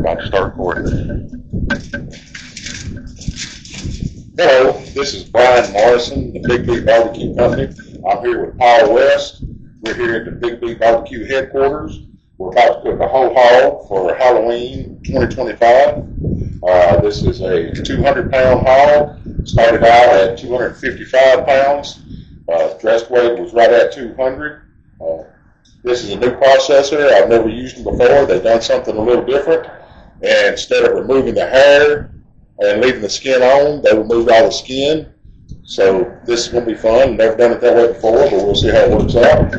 About to start recording. Hello, this is Brian Morrison, the Big B Barbecue Company. I'm here with Paul West. We're here at the Big B Barbecue headquarters. We're about to cook a whole hog for Halloween 2025. This is a 200-pound hog. Started out at 255 pounds. Dressed weight was right at 200. This is a new processor. I've never used them before. They've done something a little different. And instead of removing the hair and leaving the skin on, they removed all the skin. So this is going to be fun. Never done it that way before, but we'll see how it works out.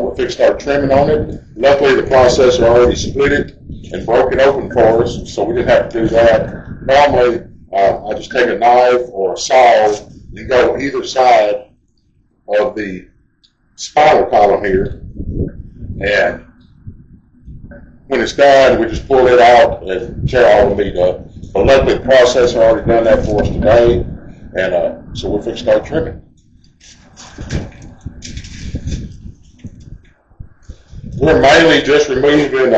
We're fixing to start trimming on it. Luckily, the processor already split it and broke it open for us, so we didn't have to do that. Normally, I just take a knife or a saw and go either side of the spinal column here, and when it's done, we just pull it out and tear all the meat up. But luckily, the processor already done that for us today, and so we're fixing to start trimming. We're mainly just removing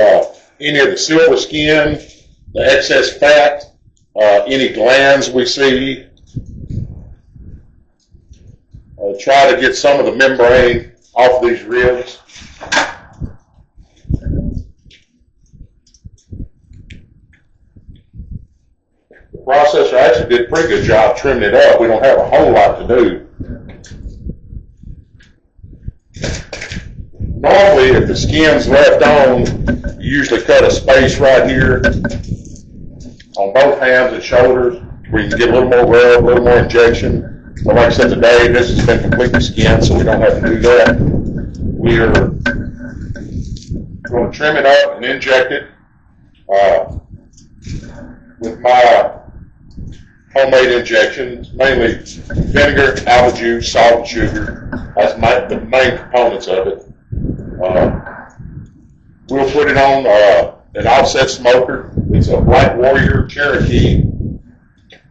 any of the silver skin, the excess fat, any glands we see. Try to get some of the membrane off these ribs. The processor actually did a pretty good job trimming it up. We don't have a whole lot to do. Normally, if the skin's left on, you usually cut a space right here on both hands and shoulders where you can get a little more rub, a little more injection. But like I said today, this has been completely skinned, so we don't have to do that. We are going to trim it up and inject it with my homemade injections, mainly vinegar, apple juice, salt, and sugar. That's the main components of it. We'll put it on an offset smoker. It's a Black Warrior Cherokee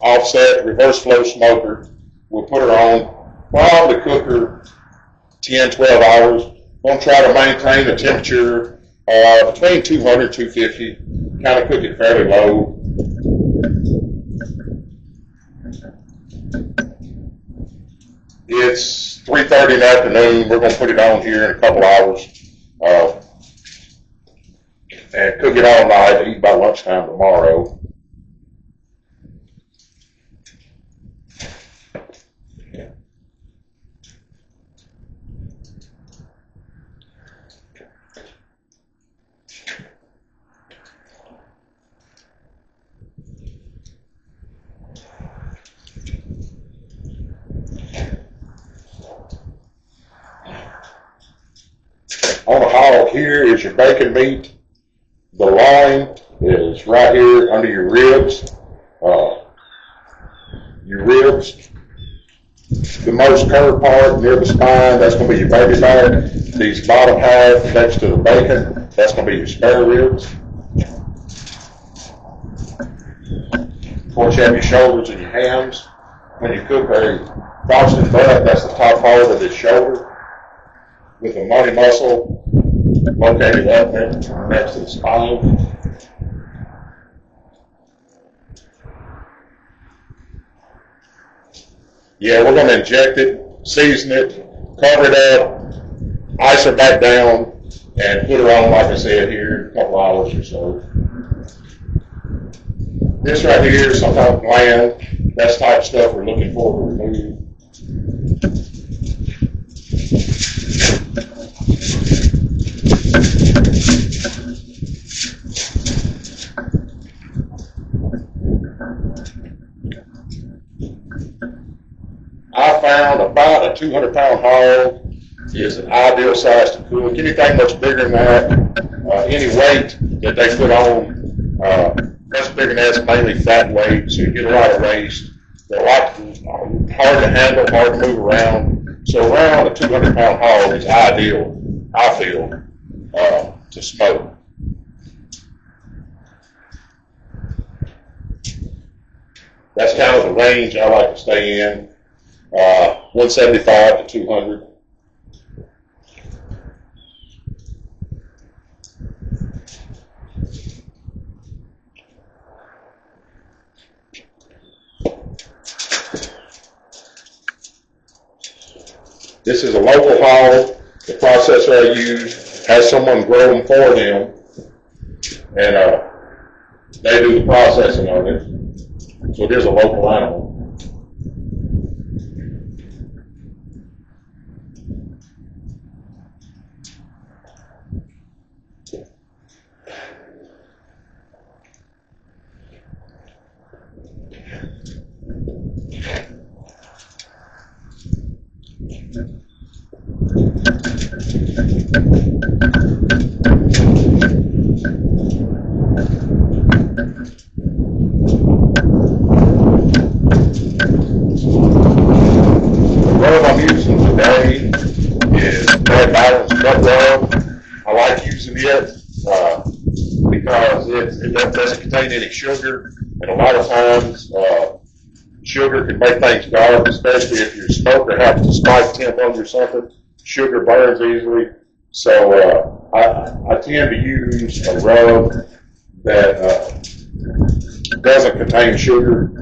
offset reverse flow smoker. We'll put her on, probably cook her 10, 12 hours. We're going to try to maintain the temperature between 200 and 250. Kind of cook it fairly low. It's 3:30 in the afternoon. We're going to put it on here in a couple hours and cook it all night. Eat by lunchtime tomorrow. On the hog here is your bacon meat. The loin is right here under your ribs. Your ribs, the most curved part near the spine, that's going to be your baby back. These bottom half next to the bacon, that's going to be your spare ribs. Of course, you have your shoulders and your hams. When you cook a frosted butt, that's the top part of the shoulder, with a money muscle located up there next to the spine. Yeah, we're going to inject it, season it, cover it up, ice her back down, and put her on, like I said, here in a couple hours or so. This right here is some type of gland. That's the type of stuff we're looking for to remove. I found about a 200-pound hog is an ideal size to cook. Anything much bigger than that, any weight that they put on, much bigger than that's mainly fat weight, so you get a lot of waste. They're hard to handle, hard to move around. So around a 200-pound hog is ideal, I feel, to smoke. That's kind of the range I like to stay in, 175 to 200. This is a local hog. The processor I use has someone grow them for them, and they do the processing on it. So it is a local animal. The rub I'm using today is Brad Byron's Cut Rub. I like using it because it doesn't contain any sugar, and a lot of times sugar can make things dark, especially if your smoker has a spike temp under something. Sugar burns easily, so I tend to use a rub that doesn't contain sugar.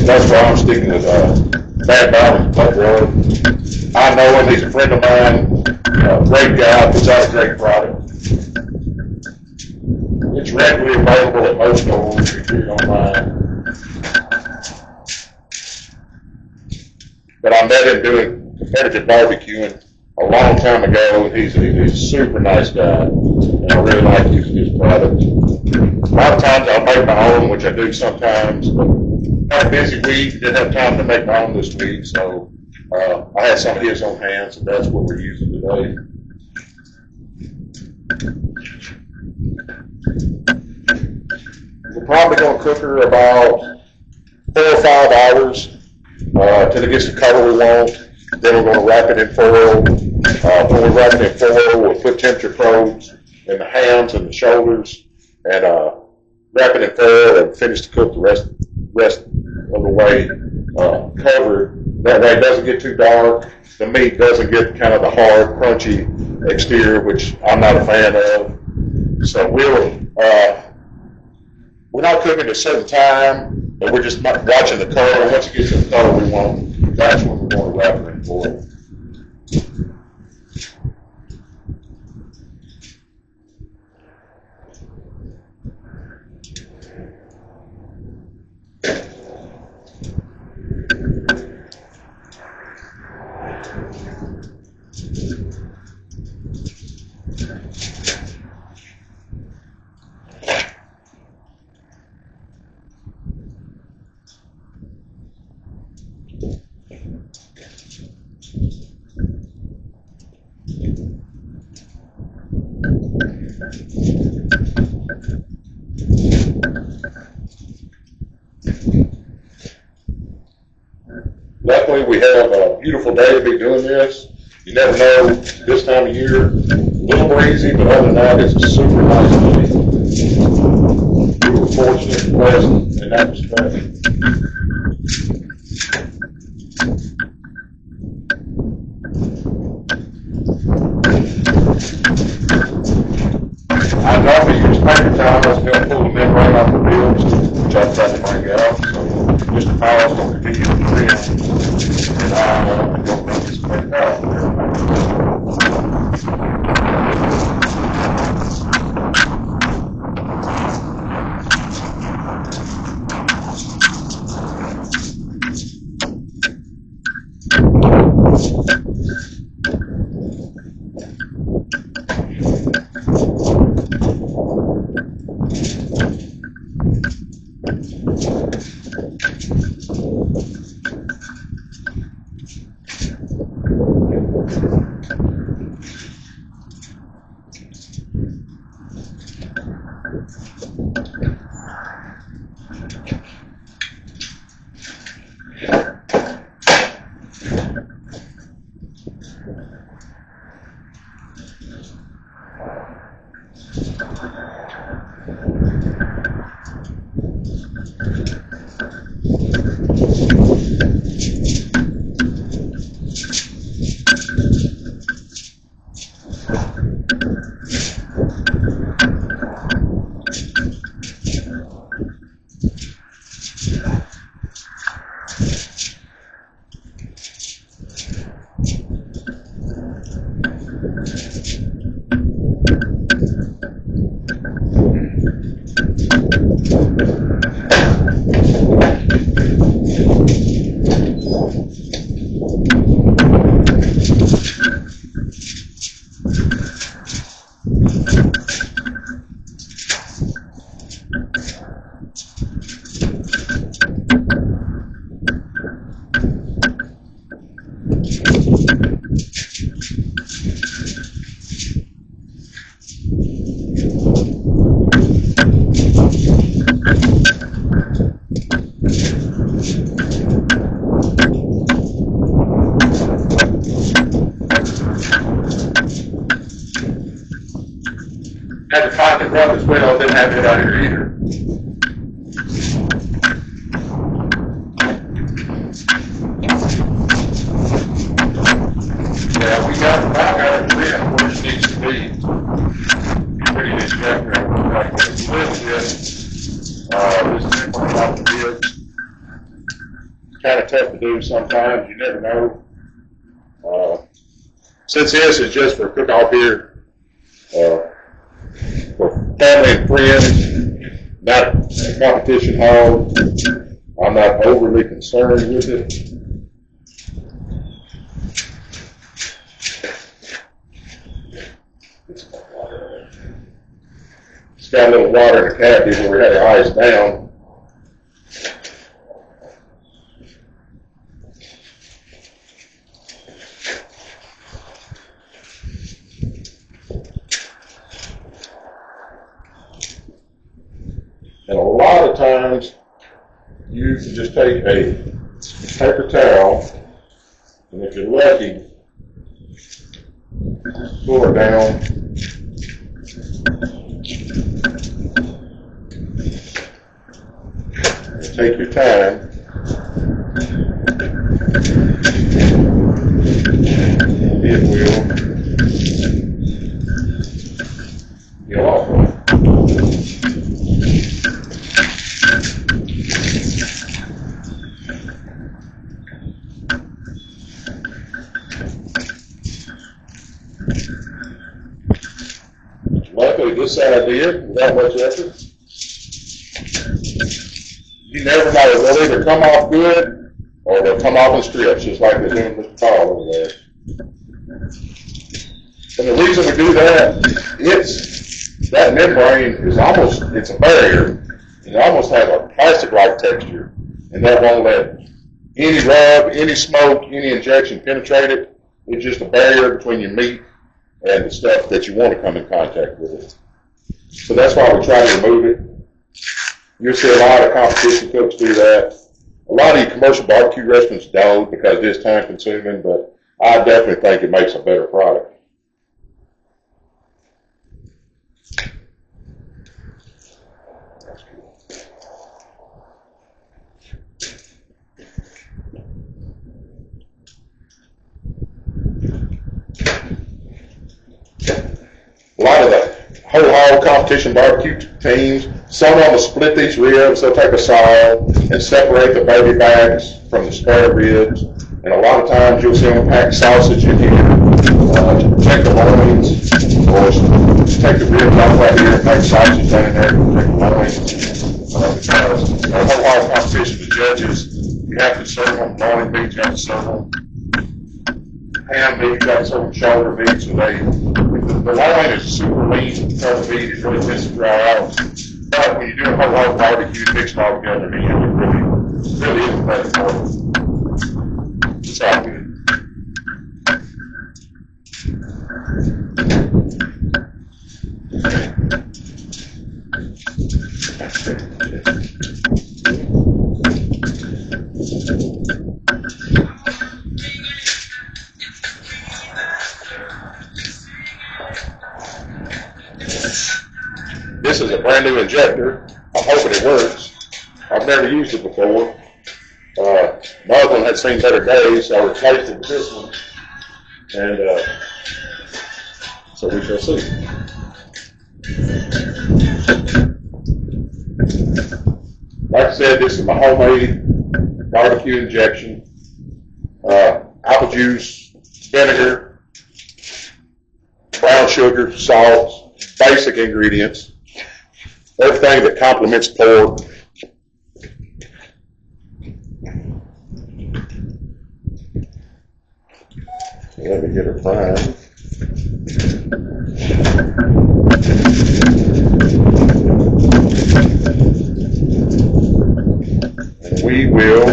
That's why I'm sticking with Bad Byron's Cut Rub. I know him, he's a friend of mine, great guy, puts out a great product. It's readily available at most stores if you don't mind. But I met him doing competitive barbecuing a long time ago, and he's a super nice guy, and I really like using his product. A lot of times I'll make my own, which I do sometimes, but I had a busy week, didn't have time to make my own this week, so I had some of his on hand, so that's what we're using today. We're probably going to cook her about 4 or 5 hours till it gets the color we want. Then we're going to wrap it in foil. When we wrap it in foil, we'll put temperature probes in the hams and the shoulders, and wrap it in foil and finish to cook the rest of the way covered. That way it doesn't get too dark. The meat doesn't get kind of the hard, crunchy exterior, which I'm not a fan of. So we're not cooking at a certain time, but we're just watching the color. Once it gets to the color we want, that's when we're going to wrap it in foil. Luckily, we have a beautiful day to be doing this. You never know this time of year. A little breezy, but other than that, it's a super nice day. We were fortunate and blessed in that respect. I normally use paper towel. I was going to pull the membrane off the ribs, which I tried to bring out. So just the towel's going to continue to trim, and I'm going to bring this paper towel. Had to find the rub as well, didn't have it out here either. Yeah, we got about our rim where it needs to be. Pretty distracted like this. A little bit. This is one about the bid. Kind of tough to do sometimes, you never know. Since this is just for cook-off here, for family and friends, not a competition hog, I'm not overly concerned with it. It's got a little water in the cavity where we had the ice down. And a lot of times, you can just take a paper towel, and if you're lucky, pull it down. And take your time. It will get off. Luckily, this side did without much effort. You never know, they'll either come off good or they'll come off in strips, just like they're doing with the towel over there. And the reason we do that, that membrane is almost, it's a barrier. It almost has a plastic-like texture, and that won't let any rub, any smoke, any injection penetrate it. It's just a barrier between your meat and the stuff that you want to come in contact with it. So that's why we try to remove it. You'll see a lot of competition cooks do that. A lot of your commercial barbecue restaurants don't because it is time consuming, but I definitely think it makes a better product. A lot of the whole hog competition barbecue teams, some of them will split these ribs. They'll take a saw and separate the baby backs from the spare ribs. And a lot of times you'll see them pack sausage in here to protect the loins, or just take the ribs off right here and make sausage down in there to protect the loins. Because the whole hog competition, the judges, you have to serve them loin meat, you have to serve them ham meat, you have to serve them shoulder meat, so the loin is super lean because the meat is really tends to dry out. But when you do a whole hog barbecue, mix it all together, and it really is better for it. It's all good. This is a brand new injector. I'm hoping it works. I've never used it before. My other one had seen better days, so I replaced it with this one. And so we shall see. Like I said, this is my homemade barbecue injection. Apple juice, vinegar, brown sugar, salt, basic ingredients, everything that complements pork. Let me get her primed. And we will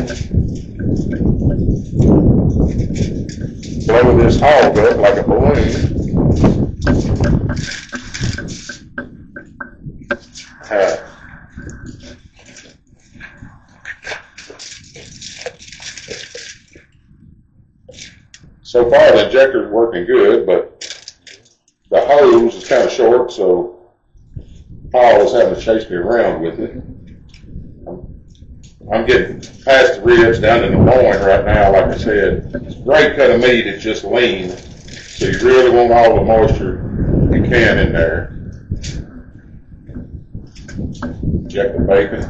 blow this hog up like a balloon. So far the injector is working good, but the hose is kind of short, so Paul is having to chase me around with it. I'm getting past the ribs down in the loin right now. Like I said, it's a great cut of meat. It's just lean, so you really want all the moisture you can in there. Inject the bacon.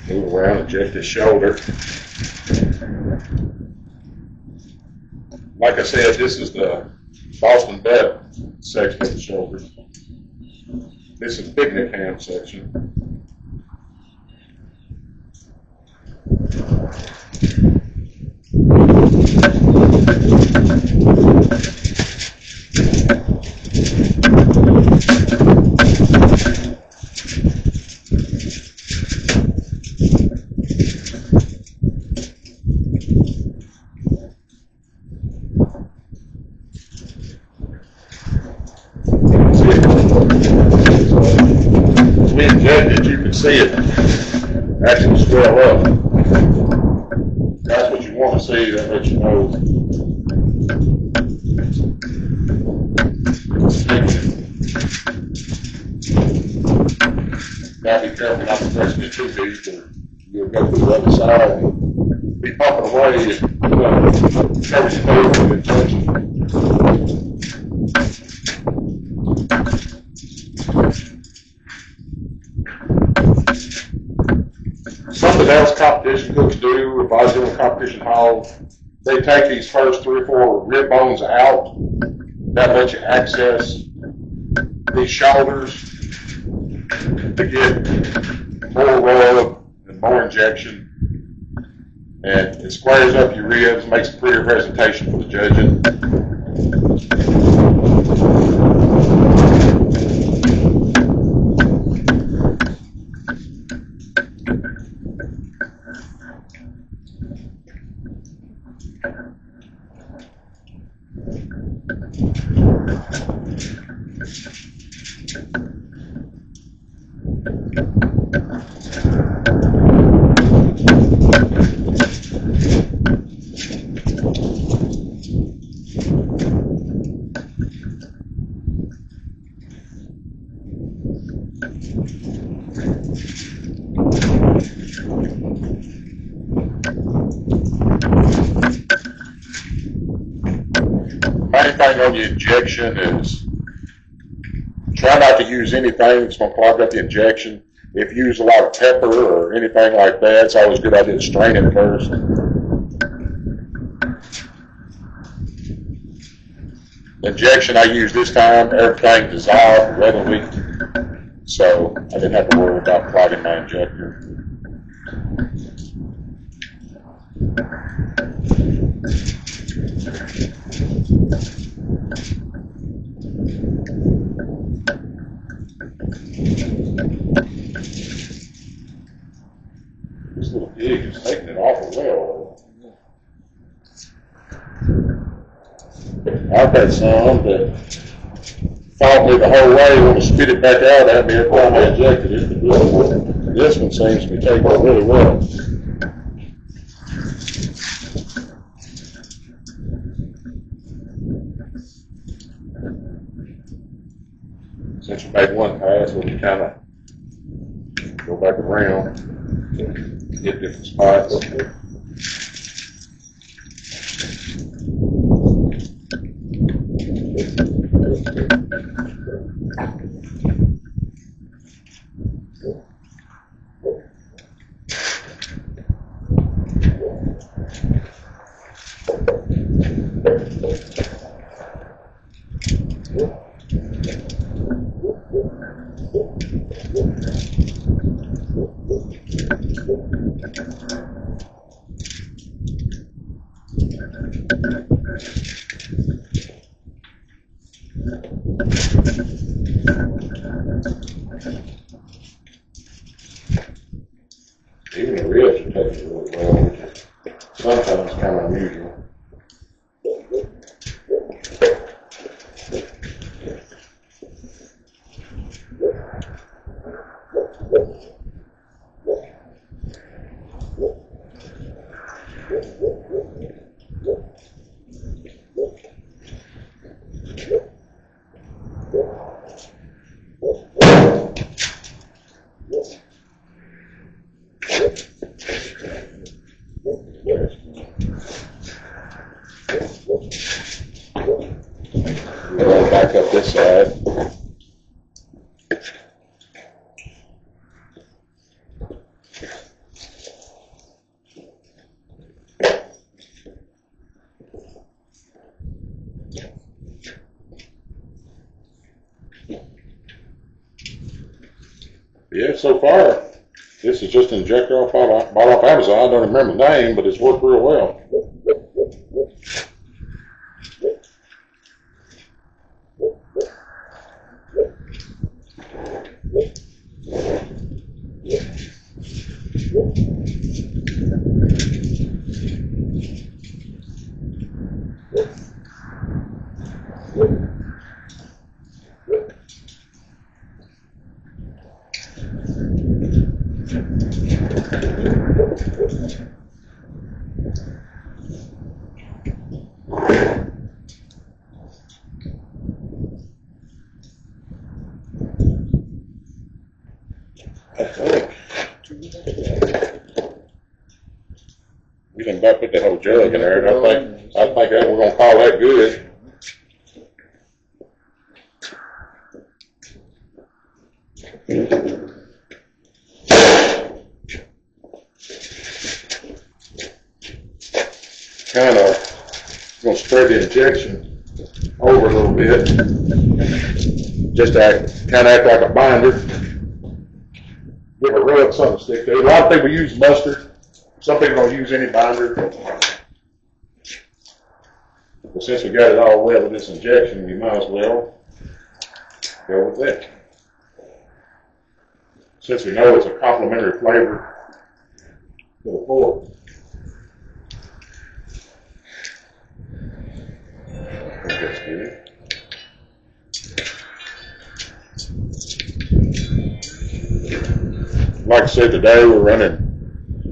Move around, adjust his shoulder. Like I said, this is the Boston Bed section of the shoulder. This is picnic ham section. See it actually swell up. That's what you want to see. That lets you know. Gotta be careful not to press it too deep, or you'll go to the other side and be pumping away. Cover your nose with it. Something else competition cooks do, if I was doing a competition hog, they take these first 3 or 4 rib bones out. That lets you access these shoulders to get more rub and more injection. And it squares up your ribs, makes a prettier presentation for the judging. Main thing on the injection is try not to use anything that's going to clog up the injection. If you use a lot of pepper or anything like that, it's always a good idea to strain it first. The injection I used this time, everything dissolved readily, so I didn't have to worry about clogging my injector. This little pig is taking it awful well. I've had some that fought me the whole way, want to spit it back out at me every time I injected it. This one seems to be taking it really well. make one pass, we'll kind of go back around, hit different spots. Even the ribs are touching really well, which is sometimes kind of unusual. We'll back up this side. Yeah, so far, this is just an injector bought off Amazon. I don't remember the name, but it's worked real well. I think we done about put that whole jug in there, and I think that we're gonna call that good. Kind of gonna spread the injection over a little bit, just to kind of act like a binder. Give a rub, something to stick to. A lot of people use mustard. Some people don't use any binder. But since we got it all wet with this injection, we might as well go with that. Since we know it's a complementary flavor to the pork. I think that's good. Like I said, today we're running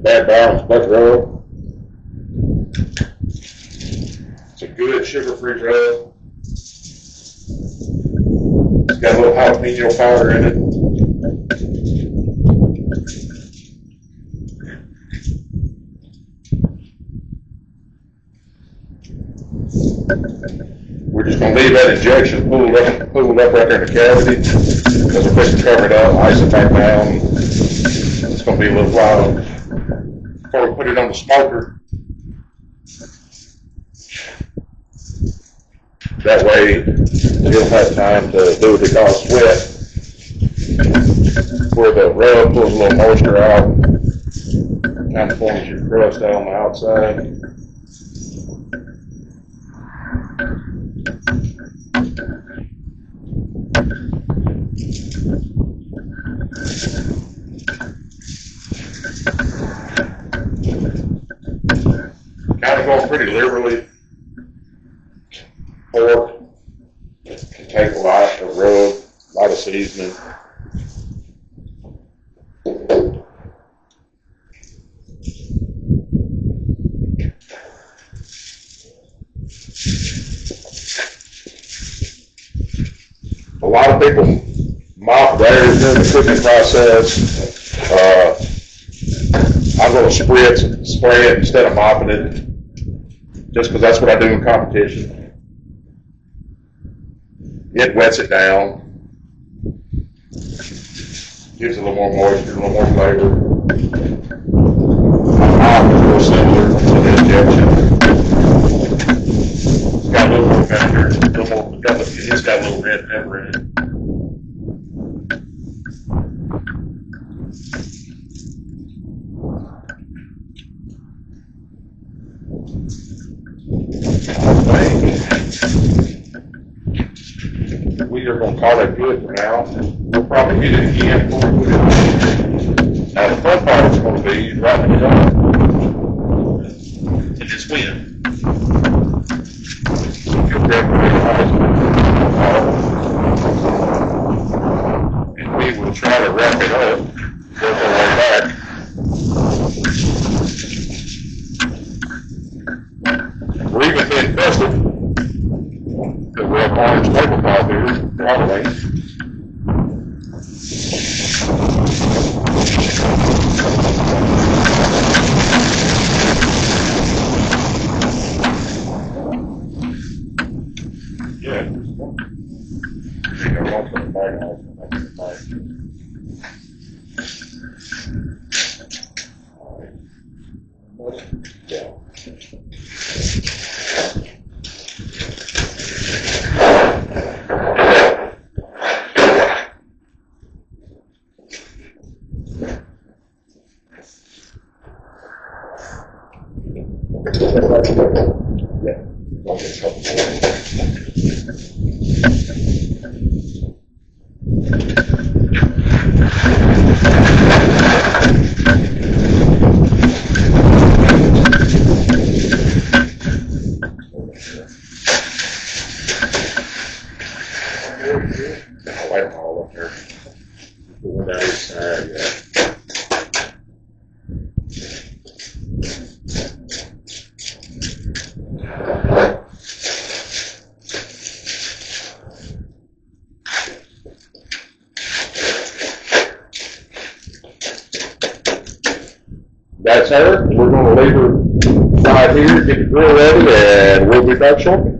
Bad Barrel's butt rub. It's a good sugar-free rub. It's got a little jalapeno powder in it. We're just going to leave that injection pulled up right there in the cavity, because we're fixing to cover it up, ice it back down. It's going to be a little while before we put it on the smoker. That way, you'll have time to do what they call sweat, where the rub pulls a little moisture out, kind of forms your crust out on the outside. Kind of going pretty liberally. Pork can take a lot of rub, a lot of seasoning. A lot of people top there during the cooking process. I'm going to spray it instead of mopping it, just because that's what I do in competition. It wets it down, gives it a little more moisture, a little more flavor. Mop is real similar to the injection. It's got a little more vinegar, it's got a little red pepper in it. We are going to call it good for now. We'll probably hit it again before we put it on. Now the fun part is going to be wrapping it up. And just win. You'll grab it and we will try to wrap it up. Work our way back. We're even being festive. Because we have orange tablecloth here for Halloween. Yeah. I won't put it back on. Yeah. I'll wipe them all up there. Put one down each side, yeah. That's her. We're going to leave her right here, get the grill ready, and we'll be back shortly.